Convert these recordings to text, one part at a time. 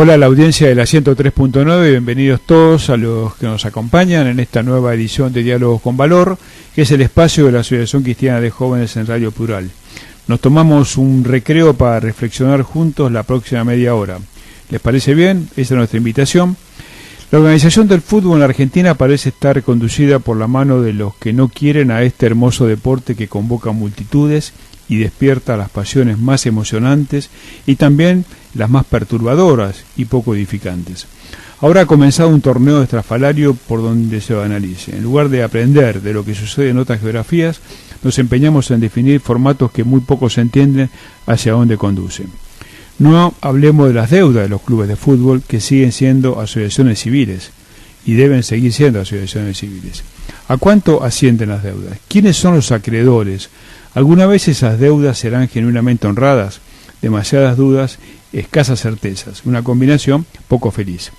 Hola a la audiencia de la 103.9, bienvenidos todos a los que nos acompañan en esta nueva edición de Diálogos con Valor, que es el espacio de la Asociación Cristiana de Jóvenes en Radio Plural. Nos tomamos un recreo para reflexionar juntos la próxima media hora. ¿Les parece bien? Esa es nuestra invitación. La organización del fútbol en la Argentina parece estar conducida por la mano de los que no quieren a este hermoso deporte que convoca multitudes y despierta las pasiones más emocionantes y también las más perturbadoras y poco edificantes. Ahora ha comenzado un torneo estrafalario por donde se analice. En lugar de aprender de lo que sucede en otras geografías, nos empeñamos en definir formatos que muy poco se entienden hacia dónde conducen. No hablemos de las deudas de los clubes de fútbol, que siguen siendo asociaciones civiles y deben seguir siendo asociaciones civiles. ¿A cuánto ascienden las deudas? ¿Quiénes son los acreedores? ¿Alguna vez esas deudas serán genuinamente honradas? Demasiadas dudas, escasas certezas, una combinación poco feliz.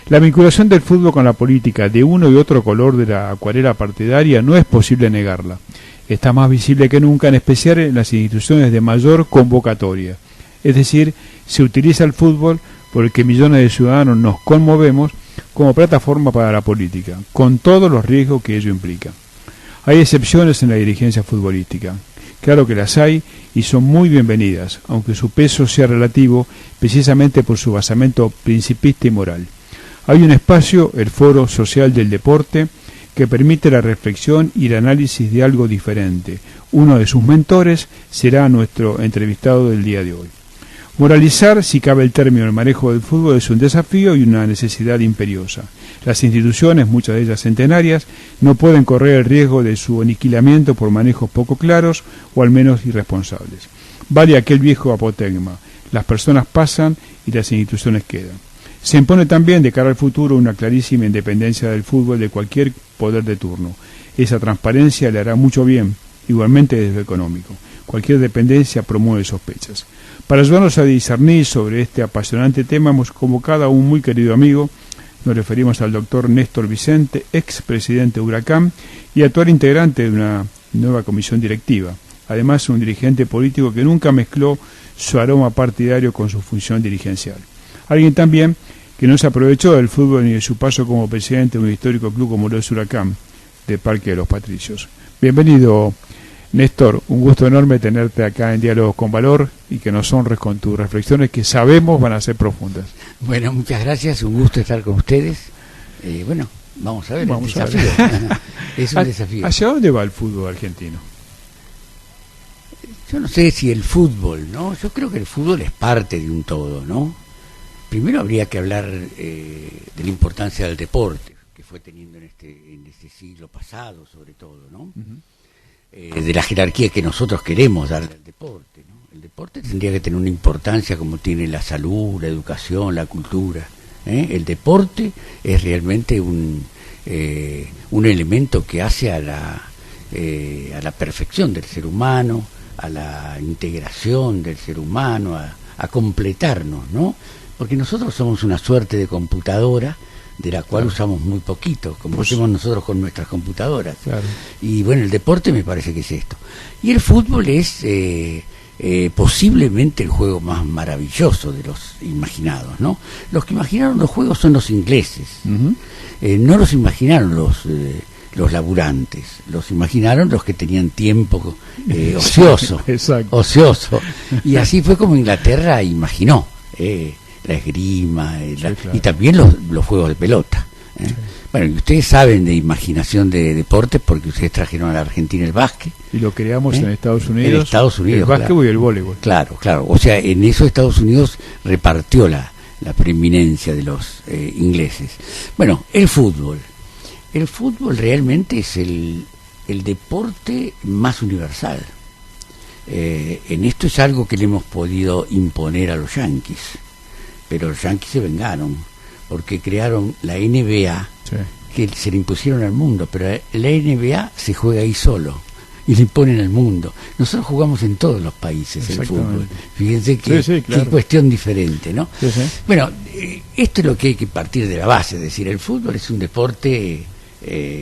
La vinculación del fútbol con la política de uno y otro color de la acuarela partidaria no es posible negarla. Está más visible que nunca, en especial en las instituciones de mayor convocatoria. Es decir, se utiliza el fútbol por el que millones de ciudadanos nos conmovemos como plataforma para la política, con todos los riesgos que ello implica. Hay excepciones en la dirigencia futbolística. Claro que las hay y son muy bienvenidas, aunque su peso sea relativo precisamente por su basamento principista y moral. Hay un espacio, el Foro Social del Deporte, que permite la reflexión y el análisis de algo diferente. Uno de sus mentores será nuestro entrevistado del día de hoy. Moralizar, si cabe el término, el manejo del fútbol es un desafío y una necesidad imperiosa. Las instituciones, muchas de ellas centenarias, no pueden correr el riesgo de su aniquilamiento por manejos poco claros o al menos irresponsables. Vale aquel viejo apotegma: las personas pasan y las instituciones quedan. Se impone también de cara al futuro una clarísima independencia del fútbol de cualquier poder de turno. Esa transparencia le hará mucho bien, igualmente desde lo económico. Cualquier dependencia promueve sospechas. Para ayudarnos a discernir sobre este apasionante tema hemos convocado a un muy querido amigo. Nos referimos al doctor Néstor Vicente, expresidente de Huracán y actual integrante de una nueva comisión directiva. Además, un dirigente político que nunca mezcló su aroma partidario con su función dirigencial. Alguien también que no se aprovechó del fútbol ni de su paso como presidente de un histórico club como lo es Huracán, de Parque de los Patricios. Bienvenido, Néstor, un gusto enorme tenerte acá en Diálogos con Valor y que nos honres con tus reflexiones que sabemos van a ser profundas. Bueno, muchas gracias, un gusto estar con ustedes. Bueno, vamos a ver, vamos el desafío. Es un desafío. ¿Hacia dónde va el fútbol argentino? Yo no sé si el fútbol, ¿no? Yo creo que el fútbol es parte de un todo, ¿no? Primero habría que hablar de la importancia del deporte, que fue teniendo en este siglo pasado, sobre todo, ¿no? De la jerarquía que nosotros queremos darle al deporte, ¿no? El deporte tendría que tener una importancia como tiene la salud, la educación, la cultura, ¿eh? El deporte es realmente un elemento que hace a la perfección del ser humano, a la integración del ser humano, a completarnos, ¿no? Porque nosotros somos una suerte de computadora de la cual usamos muy poquito, como hacemos nosotros con nuestras computadoras. Claro. Y bueno, el deporte me parece que es esto. Y el fútbol es posiblemente el juego más maravilloso de los imaginados, ¿no? Los que imaginaron los juegos son los ingleses. No los imaginaron los laburantes, los imaginaron los que tenían tiempo ocioso. Ocioso. Y así fue como Inglaterra imaginó la esgrima, claro. Y también los juegos de pelota. Sí. Bueno, y ustedes saben de imaginación de deportes porque ustedes trajeron a la Argentina el básquet. Y lo creamos en Estados Unidos. En Estados Unidos, el básquetbol, claro. Y el voleibol. Claro. O sea, en eso Estados Unidos repartió la preeminencia de los ingleses. Bueno, el fútbol. El fútbol realmente es el deporte más universal. En esto es algo que le hemos podido imponer a los yanquis. Pero los yanquis se vengaron porque crearon la NBA, sí, que se le impusieron al mundo, pero la NBA se juega ahí solo y le imponen al mundo. Nosotros jugamos en todos los países el fútbol. Fíjense que, sí, claro, que cuestión diferente, ¿no? Sí, sí. Bueno, esto es lo que hay que partir de la base, es decir, el fútbol es un deporte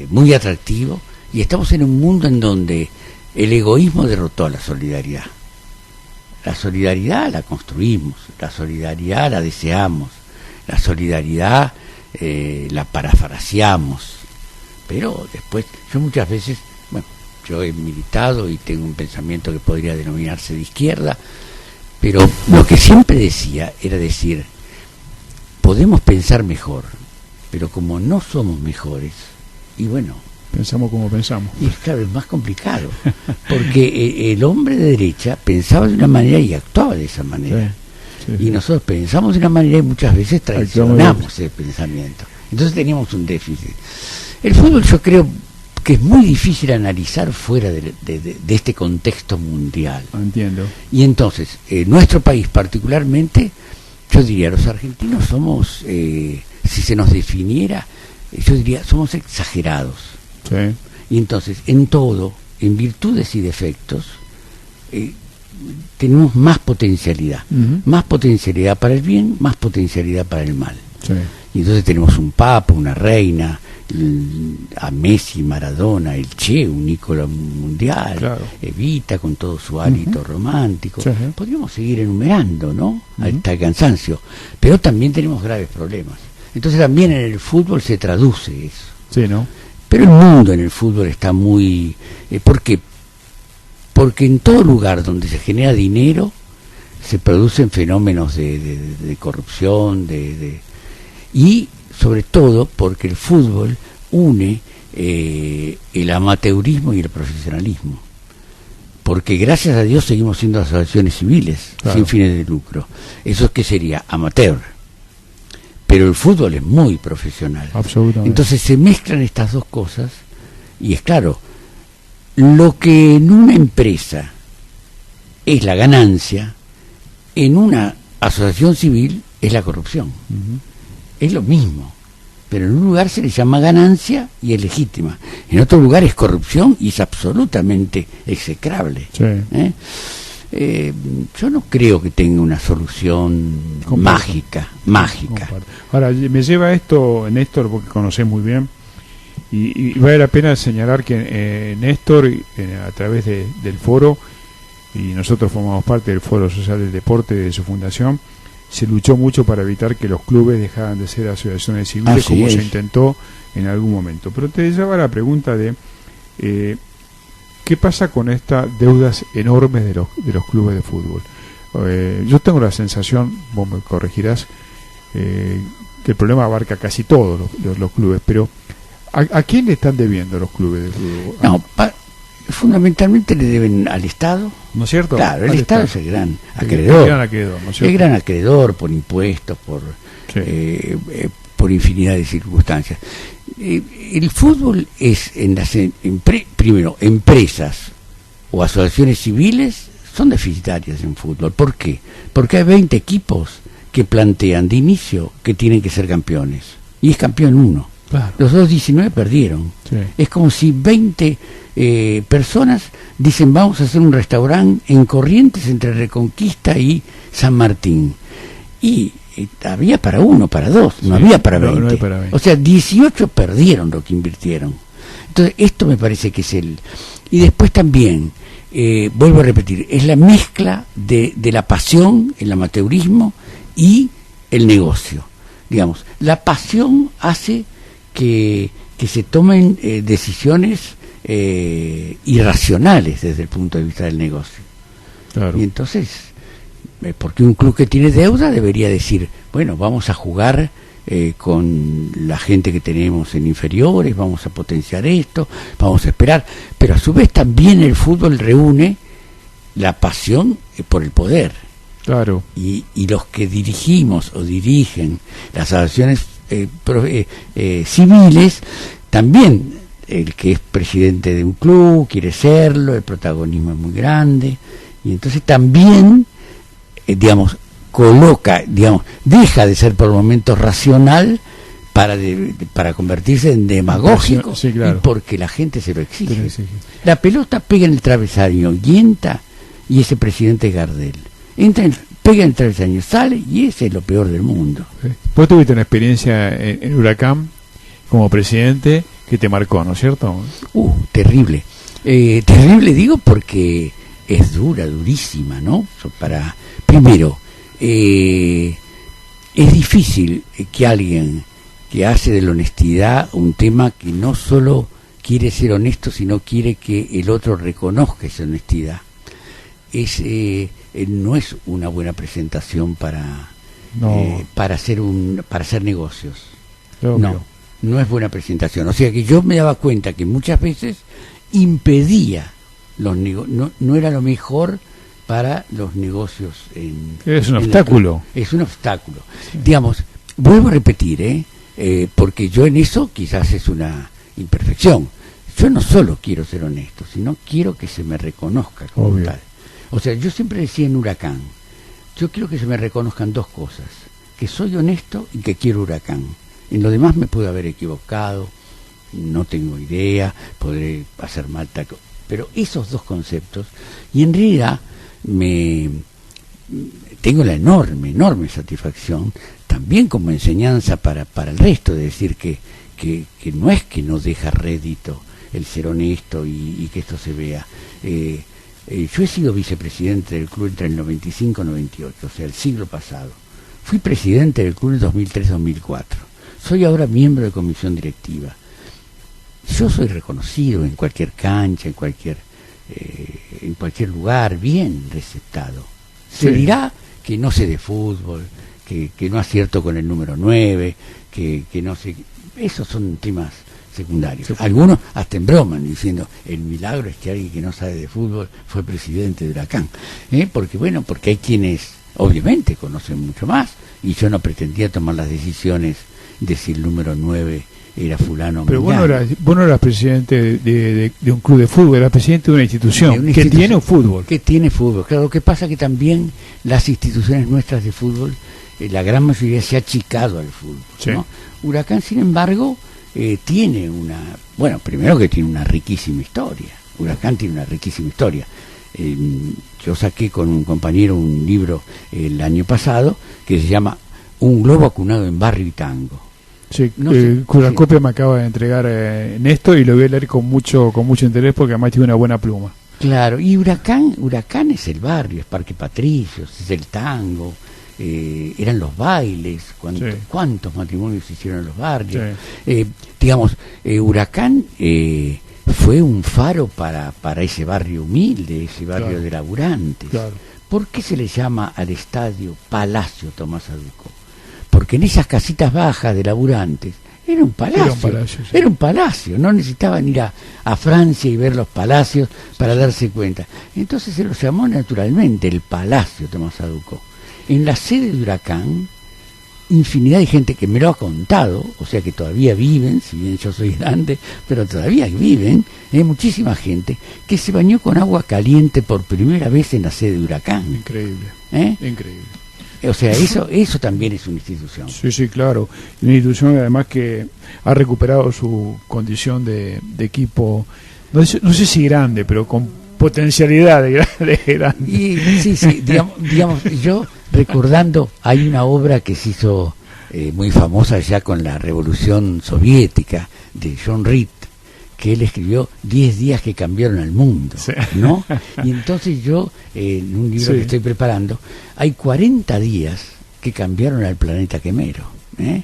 muy atractivo y estamos en un mundo en donde el egoísmo derrotó a la solidaridad. La solidaridad la construimos, la solidaridad la deseamos, la solidaridad la parafraseamos, pero después, yo muchas veces, bueno, yo he militado y tengo un pensamiento que podría denominarse de izquierda, pero lo que siempre decía era decir, podemos pensar mejor, pero como no somos mejores, y bueno, pensamos como pensamos. Y claro, es más complicado, porque el hombre de derecha pensaba de una manera y actuaba de esa manera. Sí, sí, y nosotros pensamos de una manera y muchas veces traicionamos ese pensamiento. Entonces teníamos un déficit. El fútbol yo creo que es muy difícil analizar fuera de este contexto mundial. Entiendo. Y entonces, nuestro país particularmente, yo diría, los argentinos somos, si se nos definiera, yo diría, somos exagerados. Sí. Y entonces, en todo, en virtudes y defectos, tenemos más potencialidad. Más potencialidad para el bien, más potencialidad para el mal. Sí. Y entonces tenemos un papa, una reina, a Messi, Maradona, el Che, un ícono mundial, claro. Evita con todo su hálito romántico. Sí. Podríamos seguir enumerando, ¿no? Hasta el cansancio. Pero también tenemos graves problemas. Entonces también en el fútbol se traduce eso. Sí, ¿no? Pero el mundo en el fútbol está muy... ¿Por qué? Porque en todo lugar donde se genera dinero se producen fenómenos de corrupción, y sobre todo porque el fútbol une el amateurismo y el profesionalismo. Porque gracias a Dios seguimos siendo asociaciones civiles, claro, sin fines de lucro. ¿Eso es qué sería? Amateur. Pero el fútbol es muy profesional. Absolutamente. Entonces se mezclan estas dos cosas y es claro, lo que en una empresa es la ganancia, en una asociación civil es la corrupción. Es lo mismo, pero en un lugar se le llama ganancia y es legítima. En otro lugar es corrupción y es absolutamente execrable. Sí. Yo no creo que tenga una solución mágica. Ahora, me lleva esto, Néstor, porque conocés muy bien, y vale la pena señalar que Néstor, a través del foro, y nosotros formamos parte del Foro Social del Deporte de su fundación, se luchó mucho para evitar que los clubes dejaran de ser asociaciones civiles, como se intentó en algún momento. Pero te lleva la pregunta de... ¿qué pasa con estas deudas enormes de los clubes de fútbol? Yo tengo la sensación, vos me corregirás, que el problema abarca casi todos los clubes, pero ¿a quién le están debiendo los clubes de fútbol? No, fundamentalmente le deben al Estado. ¿No es cierto? Claro, el Estado es el gran acreedor. El gran acreedor, ¿no es cierto? El gran acreedor por impuestos, por infinidad de circunstancias. El fútbol es primero, empresas o asociaciones civiles son deficitarias en fútbol. ¿Por qué? Porque hay 20 equipos que plantean de inicio que tienen que ser campeones y es campeón uno. Claro. Los otros 19 perdieron. Sí. Es como si 20 personas dicen vamos a hacer un restaurante en Corrientes entre Reconquista y San Martín, y había para uno, para dos, no había para 20. No hay para 20. O sea, 18 perdieron lo que invirtieron. Entonces, esto me parece que es y después también, vuelvo a repetir, es la mezcla de la pasión, el amateurismo y el negocio. Digamos, la pasión hace que se tomen decisiones irracionales desde el punto de vista del negocio. Claro. Y entonces... porque un club que tiene deuda debería decir, bueno, vamos a jugar con la gente que tenemos en inferiores, vamos a potenciar esto, vamos a esperar, pero a su vez también el fútbol reúne la pasión por el poder. Claro. Y los que dirigimos o dirigen las asociaciones civiles, también el que es presidente de un club quiere serlo, el protagonismo es muy grande, y entonces también deja de ser por momentos racional para convertirse en demagógico, sí, claro. Y porque la gente se lo exige. La pelota pega en el travesaño y entra, y ese presidente es Gardel. Pega en el travesaño, sale, y ese es lo peor del mundo. Vos tuviste una experiencia en Huracán como presidente que te marcó, ¿no es cierto? Terrible. Terrible digo porque es durísima, ¿no? Primero, el es difícil que alguien que hace de la honestidad un tema que no solo quiere ser honesto, sino quiere que el otro reconozca esa honestidad. No es una buena presentación para hacer negocios. No es buena presentación. O sea que yo me daba cuenta que muchas veces impedía los negocios, no era lo mejor para los negocios. Es un obstáculo. Es un obstáculo. Sí. Digamos, vuelvo a repetir, porque yo en eso quizás es una imperfección. Yo no solo quiero ser honesto, sino quiero que se me reconozca como tal. O sea, yo siempre decía en Huracán, yo quiero que se me reconozcan dos cosas, que soy honesto y que quiero Huracán. En lo demás me puedo haber equivocado, no tengo idea, podré hacer mal taco, pero esos dos conceptos, y en realidad tengo la enorme satisfacción, también como enseñanza para el resto, de decir que no es que no deja rédito el ser honesto y que esto se vea. Yo he sido vicepresidente del club entre el 95 y 98, o sea, el siglo pasado. Fui presidente del club en 2003-2004. Soy ahora miembro de comisión directiva. Yo soy reconocido en cualquier cancha, en cualquier lugar, bien receptado. Se dirá que no sé de fútbol, que no acierto con el número 9, que no sé... Esos son temas secundarios. Algunos hasta en broma, diciendo, el milagro es que alguien que no sabe de fútbol fue presidente de Huracán. Porque hay quienes obviamente conocen mucho más, y yo no pretendía tomar las decisiones de si el número 9 era fulano o pero vos no eras presidente de un club de fútbol, eras presidente de una institución que tiene un fútbol. Que tiene fútbol. Claro, lo que pasa que también las instituciones nuestras de fútbol, la gran mayoría se ha achicado al fútbol, sí, ¿no? Huracán, sin embargo, tiene primero que tiene una riquísima historia. Huracán tiene una riquísima historia. Yo saqué con un compañero un libro el año pasado que se llama Un globo acunado en barrio y tango. Sí, cuya copia me acaba de entregar Néstor, y lo voy a leer con mucho interés porque además tiene una buena pluma. Claro, y Huracán es el barrio, es Parque Patricios, es el tango, eran los bailes, cuántos matrimonios se hicieron en los barrios. Sí. Huracán fue un faro para ese barrio humilde, ese barrio de laburantes. Claro. ¿Por qué se le llama al estadio Palacio Tomás Aduco? Porque en esas casitas bajas de laburantes era un palacio, no necesitaban ir a Francia y ver los palacios para darse cuenta. Entonces se lo llamó naturalmente el Palacio Tomás Aduco. En la sede de Huracán, infinidad de gente que me lo ha contado, o sea que todavía viven, si bien yo soy grande, pero todavía viven, muchísima gente que se bañó con agua caliente por primera vez en la sede de Huracán. Increíble. Increíble. O sea, eso también es una institución. Sí, claro. Una institución además que ha recuperado su condición de equipo, no sé si grande, pero con potencialidad de grande. Y, sí, digamos, yo recordando, hay una obra que se hizo muy famosa ya con la Revolución Soviética, de John Reed, que él escribió 10 días que cambiaron al mundo, sí, ¿no? Y entonces yo, en un libro que estoy preparando, hay 40 días que cambiaron al planeta Quemero.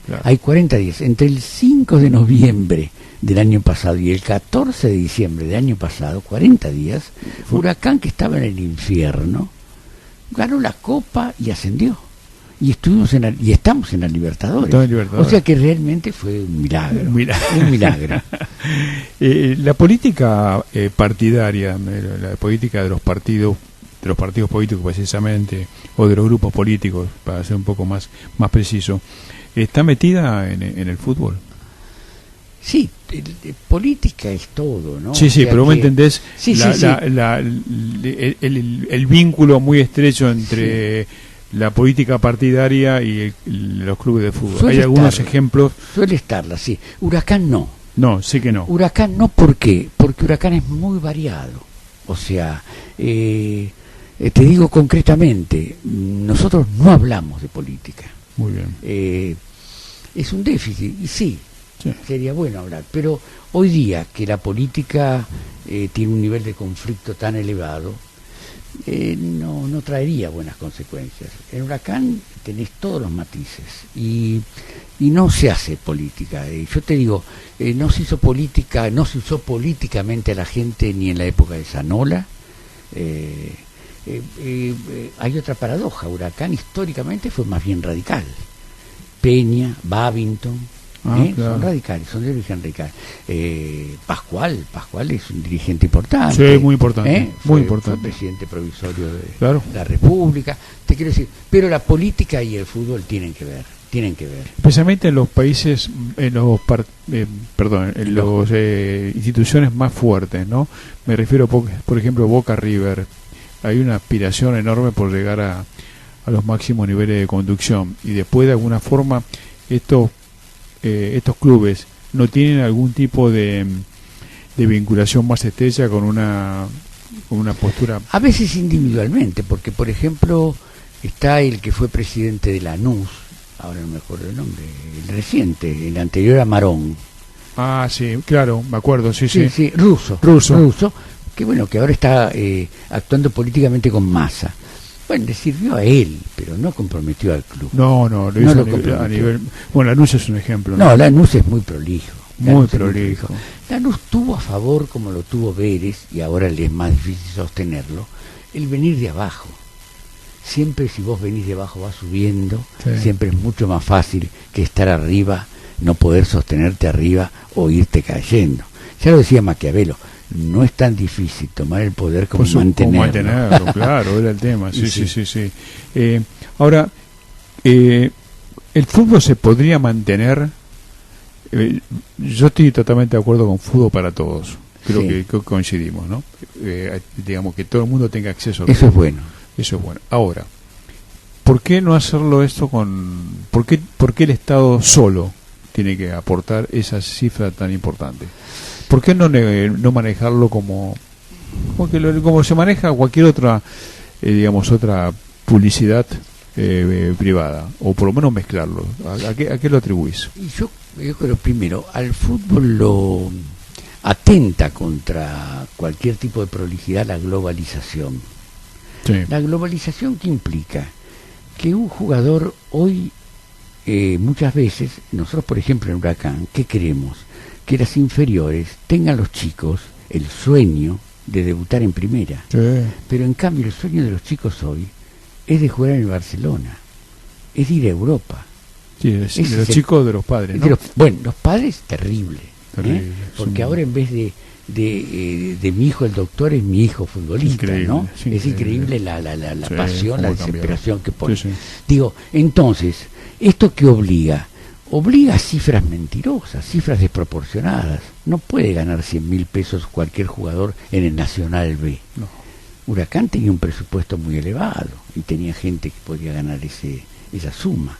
Claro. Hay 40 días. Entre el 5 de noviembre del año pasado y el 14 de diciembre del año pasado, 40 días, Huracán, que estaba en el infierno, ganó la Copa y ascendió. Y estamos en la Libertadores. O sea que realmente fue un milagro. Un milagro. La política partidaria, la política de los partidos políticos precisamente, o de los grupos políticos, para ser un poco más preciso, ¿está metida en el fútbol? Sí, política es todo, ¿no? Sí, pero vos me entendés el vínculo muy estrecho entre la política partidaria y los clubes de fútbol. Hay algunos ejemplos. Suele estarla, sí. Huracán no. No, sí que no. Huracán no, ¿por qué? Porque Huracán es muy variado. O sea, te digo concretamente, nosotros no hablamos de política. Muy bien. Es un déficit, y sí, sería bueno hablar, pero hoy día que la política tiene un nivel de conflicto tan elevado, no traería buenas consecuencias. En Huracán tenés todos los matices y no se hace política. Yo te digo, no se hizo política, no se usó políticamente a la gente ni en la época de Zanola. Hay otra paradoja. Huracán históricamente fue más bien radical. Peña, Babington, claro. Son radicales, son de origen radical. Pascual es un dirigente importante. Sí, muy importante. Fue importante. Presidente provisorio de claro. la República. Te quiero decir, pero la política y el fútbol tienen que ver. Especialmente en los países, en los instituciones más fuertes, ¿no? Me refiero, por ejemplo, Boca River. Hay una aspiración enorme por llegar a los máximos niveles de conducción y después de alguna forma estos clubes no tienen algún tipo de vinculación más estrecha con una postura. A veces individualmente, porque por ejemplo está el que fue presidente de Lanús, ahora no me acuerdo el nombre, el reciente, el anterior a Marón. Sí, claro, me acuerdo, sí. Russo, que bueno, que ahora está actuando políticamente con Massa. Bueno, le sirvió a él, pero no comprometió al club. No, lo hizo a nivel. Bueno, Lanús es un ejemplo. No, Lanús es muy prolijo. Muy prolijo. Lanús tuvo a favor, como lo tuvo Vélez, y ahora le es más difícil sostenerlo, el venir de abajo. Siempre si vos venís de abajo vas subiendo, siempre es mucho más fácil que estar arriba, no poder sostenerte arriba o irte cayendo. Ya lo decía Maquiavelo. No es tan difícil tomar el poder como mantenerlo. Claro, era el tema. Sí. Ahora, el fútbol se podría mantener. Yo estoy totalmente de acuerdo con fútbol para todos. Creo que coincidimos, ¿no? Digamos que todo el mundo tenga acceso a eso. Es bueno. Eso es bueno. Ahora, ¿por qué no hacerlo esto ¿Por qué el Estado solo tiene que aportar esa cifra tan importante? ¿Por qué no manejarlo como se maneja cualquier otra, otra publicidad privada? O por lo menos mezclarlo. ¿A qué lo atribuís? Yo creo primero, al fútbol lo atenta contra cualquier tipo de prolijidad la globalización. Sí. La globalización, ¿qué implica? Que un jugador hoy, muchas veces, nosotros por ejemplo en Huracán, ¿qué queremos? Que las inferiores tengan los chicos el sueño de debutar en primera. Sí. Pero en cambio el sueño de los chicos hoy es de jugar en el Barcelona, es de ir a Europa. Sí, de los chicos de los padres, ¿no? Los padres, terrible. Porque ahora en vez de mi hijo el doctor es mi hijo futbolista, ¿no? Es increíble la pasión, la desesperación que pone. Sí. Digo, entonces, ¿esto qué obliga? Obliga a cifras mentirosas, cifras desproporcionadas. No puede ganar 100.000 pesos cualquier jugador en el Nacional B. No. Huracán tenía un presupuesto muy elevado y tenía gente que podía ganar esa suma.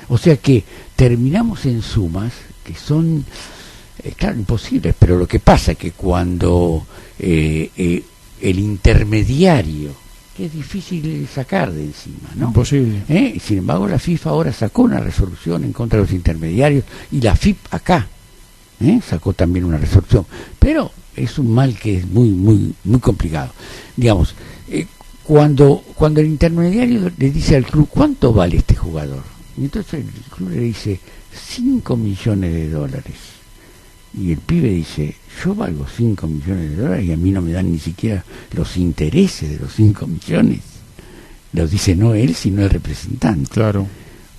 O sea que terminamos en sumas que son, claro, imposibles, pero lo que pasa es que cuando el intermediario, que es difícil sacar de encima, ¿no? Imposible. Sin embargo, la FIFA ahora sacó una resolución en contra de los intermediarios y la FIP acá sacó también una resolución. Pero es un mal que es muy, muy, muy complicado. Digamos, cuando el intermediario le dice al club, ¿cuánto vale este jugador? Y entonces el club le dice, $5 millones. Y el pibe dice, yo valgo $5 millones y a mí no me dan ni siquiera los intereses de los 5 millones. Lo dice no él, sino el representante. Claro.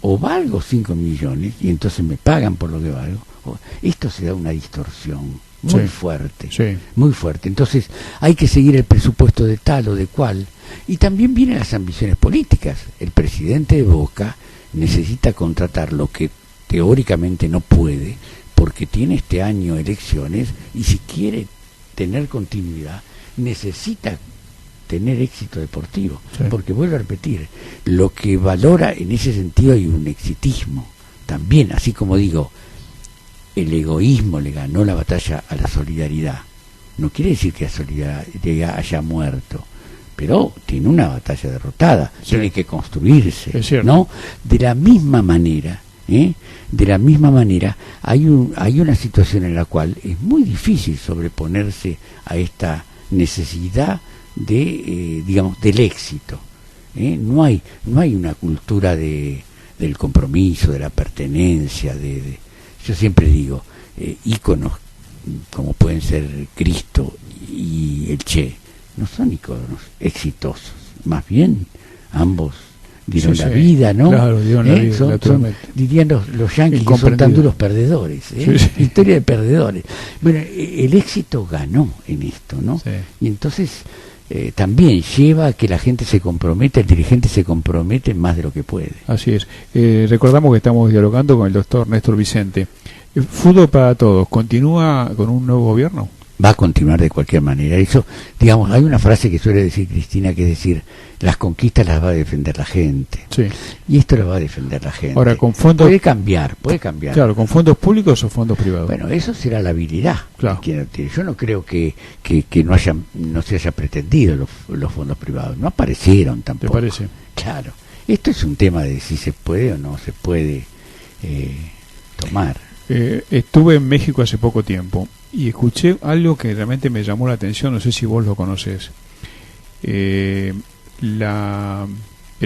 O valgo 5 millones y entonces me pagan por lo que valgo. Esto se da una distorsión muy fuerte, muy fuerte. Entonces hay que seguir el presupuesto de tal o de cual. Y también vienen las ambiciones políticas. El presidente de Boca necesita contratar lo que teóricamente no puede, porque tiene este año elecciones y si quiere tener continuidad necesita tener éxito deportivo, porque vuelvo a repetir, lo que valora en ese sentido hay un exitismo también, así como digo, el egoísmo le ganó la batalla a la solidaridad. No quiere decir que la solidaridad haya muerto, pero tiene una batalla derrotada, tiene que construirse, ¿no? De la misma manera, hay una situación en la cual es muy difícil sobreponerse a esta necesidad digamos, del éxito. No hay una cultura del compromiso, de la pertenencia, yo siempre digo, íconos como pueden ser Cristo y el Che, no son íconos exitosos, más bien ambos dieron la vida, ¿no? Claro, dieron la vida, dirían los yanquis que son tan duros perdedores, historia de perdedores. Bueno, el éxito ganó en esto, ¿no? Sí. Y entonces también lleva a que la gente se comprometa, el dirigente se compromete más de lo que puede. Así es. Recordamos que estamos dialogando con el doctor Néstor Vicente. Fútbol para todos, ¿continúa con un nuevo gobierno? Va a continuar de cualquier manera. Eso, digamos, hay una frase que suele decir Cristina, que es decir, las conquistas las va a defender la gente. Sí. Y esto lo va a defender la gente. Ahora, con fondos... Puede cambiar. Claro, ¿con fondos públicos o fondos privados? Bueno, eso será la habilidad. Claro. Yo no creo que no se haya pretendido los fondos privados. No aparecieron tampoco. ¿Te parece? Claro. Esto es un tema de si se puede o no se puede tomar. Estuve en México hace poco tiempo y escuché algo que realmente me llamó la atención, no sé si vos lo conocés. El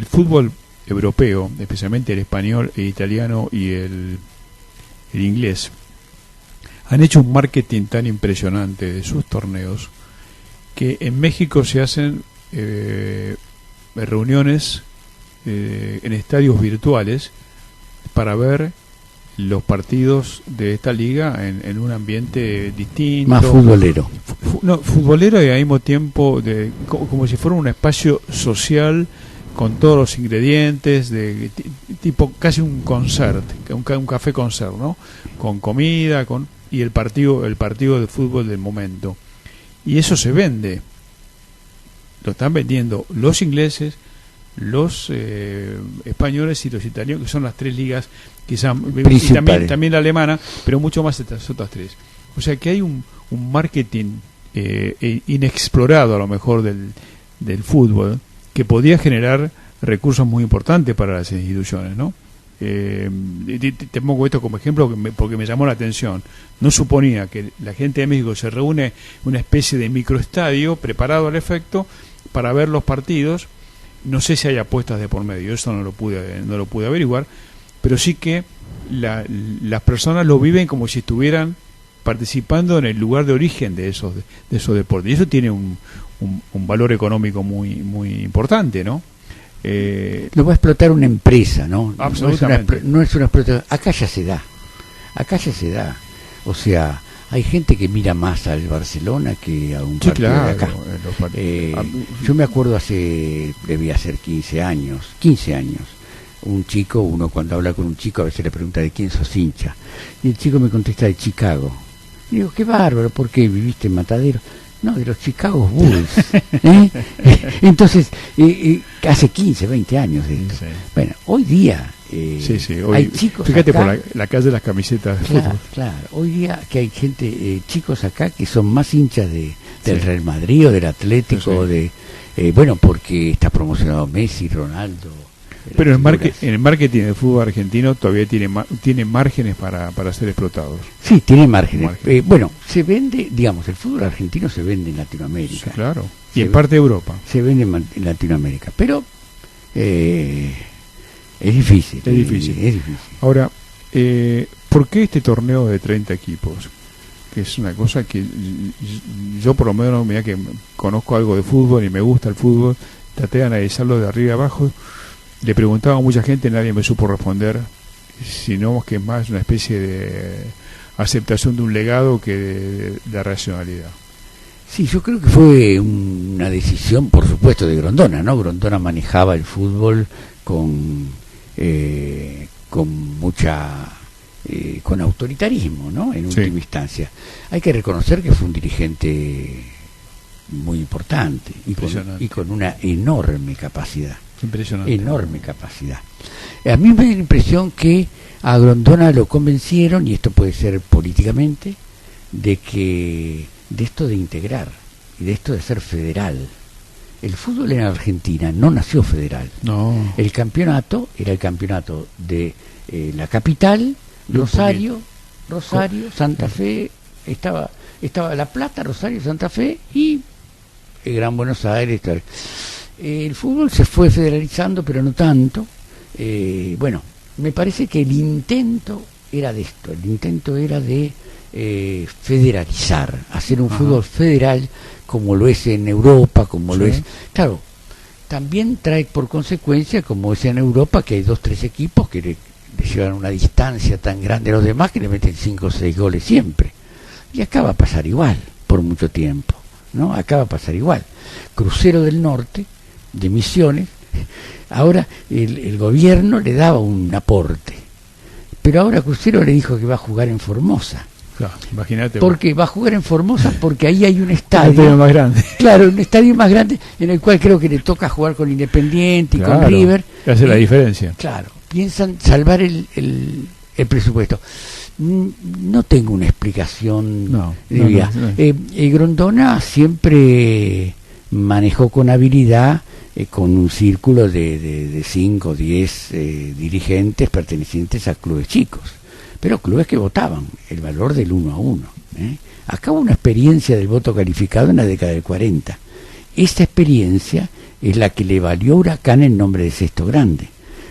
fútbol europeo, especialmente el español, el italiano y el inglés, han hecho un marketing tan impresionante de sus torneos que en México se hacen reuniones en estadios virtuales para ver los partidos de esta liga en un ambiente distinto, más futbolero, futbolero y al mismo tiempo como si fuera un espacio social con todos los ingredientes tipo casi un concert, un café concert, ¿no? Con comida, y el partido de fútbol del momento, y eso se vende, lo están vendiendo los ingleses, los españoles y los italianos, que son las tres ligas quizás, y también la alemana, pero mucho más estas otras tres. O sea que hay un marketing inexplorado a lo mejor del fútbol, que podía generar recursos muy importantes para las instituciones, ¿no? Te pongo esto como ejemplo porque me llamó la atención. No suponía que la gente de México se reúne en una especie de microestadio preparado al efecto para ver los partidos. No sé si hay apuestas de por medio, eso no lo pude averiguar, pero sí que las personas lo viven como si estuvieran participando en el lugar de origen de esos deportes, y eso tiene un valor económico muy importante, ¿no? Lo va a explotar una empresa, ¿no? Absolutamente. No es una explotación. Acá ya se da. O sea, hay gente que mira más al Barcelona que a un partido de acá. Yo me acuerdo debía ser 15 años, uno cuando habla con un chico a veces le pregunta de quién sos hincha, y el chico me contesta de Chicago. Y digo, qué bárbaro, ¿por qué viviste en Matadero? No, de los Chicago Bulls. Entonces, hace 15, 20 años de esto. Sí. Bueno, hoy día hoy, hay chicos fíjate acá, por la calle de las camisetas de fútbol. Claro, hoy día que hay gente, chicos acá que son más hinchas del Real Madrid o del Atlético, bueno, porque está promocionado Messi, Ronaldo. Pero en el marketing del fútbol argentino todavía tiene márgenes para ser explotados. Sí, tiene márgenes. Bueno, se vende, digamos, el fútbol argentino se vende en Latinoamérica. Sí, claro. Y en parte de Europa. Se vende en Latinoamérica. Pero es difícil. Es difícil. Ahora, ¿por qué este torneo de 30 equipos? Que es una cosa que yo por lo menos, mira que conozco algo de fútbol y me gusta el fútbol, traté de analizarlo de arriba abajo. Le preguntaba a mucha gente, nadie me supo responder, sino que es más una especie de aceptación de un legado que de la racionalidad. Sí, yo creo que fue una decisión, por supuesto, de Grondona, ¿no? Grondona manejaba el fútbol con autoritarismo, ¿no? En última instancia. Hay que reconocer que fue un dirigente muy importante y con una enorme capacidad. Impresionante. Enorme capacidad. A mí me da la impresión que a Grondona lo convencieron, y esto puede ser políticamente, de esto de integrar y de esto de ser federal. El fútbol en Argentina no nació federal. No. El campeonato era el campeonato de la capital, Rosario, Santa Fe, estaba La Plata, Rosario, Santa Fe y el Gran Buenos Aires. El fútbol se fue federalizando, pero no tanto. Bueno, me parece que el intento era de esto, el intento era de federalizar, hacer un fútbol federal como lo es en Europa, como lo es... Claro, también trae por consecuencia, como es en Europa, que hay 2-3 equipos que le llevan una distancia tan grande a los demás que le meten 5 o 6 goles siempre. Y acá va a pasar igual, por mucho tiempo, ¿no? Acá va a pasar igual. Crucero del Norte, de Misiones, ahora el gobierno le daba un aporte, pero ahora Crucero le dijo que va a jugar en Formosa. Claro, imagínate. Porque va a jugar en Formosa porque ahí hay un estadio estadio más grande. Claro, un estadio más grande en el cual creo que le toca jugar con Independiente y con River. Hace la diferencia. Claro, piensan salvar el presupuesto. No tengo una explicación. No. Grondona siempre manejó con habilidad con un círculo de 5 o 10 dirigentes pertenecientes a clubes chicos, pero clubes que votaban el valor del 1-1. Acá hubo una experiencia del voto calificado en la década del 40. Esta experiencia es la que le valió a Huracán el nombre de Sexto Grande,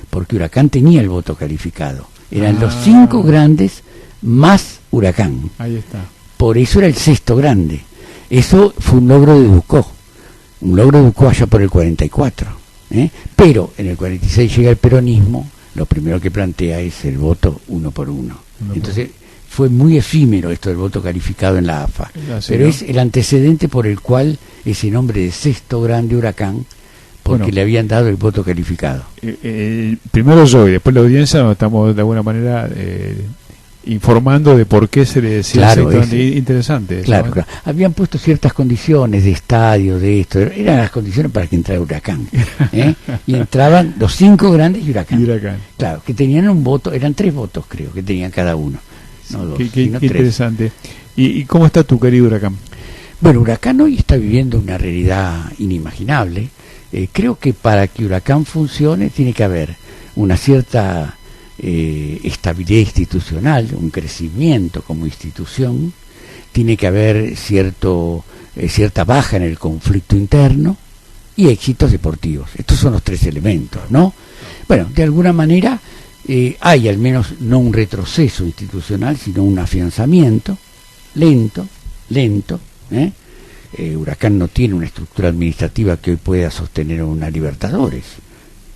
porque Huracán tenía el voto calificado. Eran los 5 grandes más Huracán. Ahí está. Por eso era el Sexto Grande. Eso fue un logro de Ducó. Un logro de Ducó allá por el 44. Pero en el 46 llega el peronismo, lo primero que plantea es el voto 1 por 1. Entonces fue muy efímero esto del voto calificado en la AFA. Pero es el antecedente por el cual ese nombre de Sexto Grande Huracán, porque le habían dado el voto calificado. Primero yo y después la audiencia nos estamos de alguna manera informando de por qué se le decía interesante. Claro, claro. Habían puesto ciertas condiciones de estadio, de esto, eran las condiciones para que entrara Huracán. Y entraban los 5 grandes y Huracán. Claro, que tenían un voto, eran 3 votos creo que tenían cada uno. No 2, qué interesante. ¿Y cómo está tu querido Huracán? Bueno, Huracán hoy está viviendo una realidad inimaginable. Creo que para que Huracán funcione tiene que haber una cierta estabilidad institucional, un crecimiento como institución, tiene que haber cierta baja en el conflicto interno y éxitos deportivos. Estos son los 3 elementos, ¿no? Bueno, de alguna manera hay al menos no un retroceso institucional, sino un afianzamiento lento. Huracán no tiene una estructura administrativa que hoy pueda sostener una Libertadores.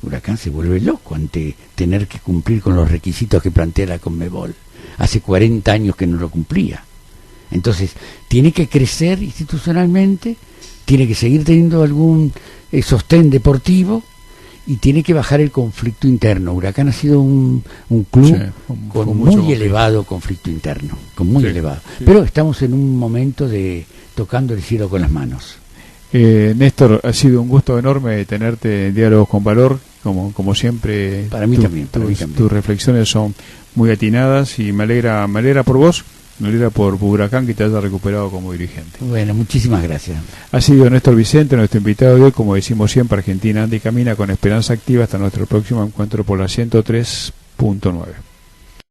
Huracán se vuelve loco ante tener que cumplir con los requisitos que plantea la Conmebol. Hace 40 años que no lo cumplía. Entonces, tiene que crecer institucionalmente, tiene que seguir teniendo algún sostén deportivo y tiene que bajar el conflicto interno. Huracán ha sido un club con muy elevado conflicto interno, elevado. Pero estamos en un momento de tocando el cielo con las manos. Néstor, ha sido un gusto enorme tenerte en Diálogos con Valor, como siempre. Para mí también. Tus reflexiones son muy atinadas y me alegra por vos, me alegra por Huracán que te haya recuperado como dirigente. Bueno, muchísimas gracias. Ha sido Néstor Vicente, nuestro invitado de hoy. Como decimos siempre, Argentina anda y camina con esperanza activa. Hasta nuestro próximo encuentro por la 103.9.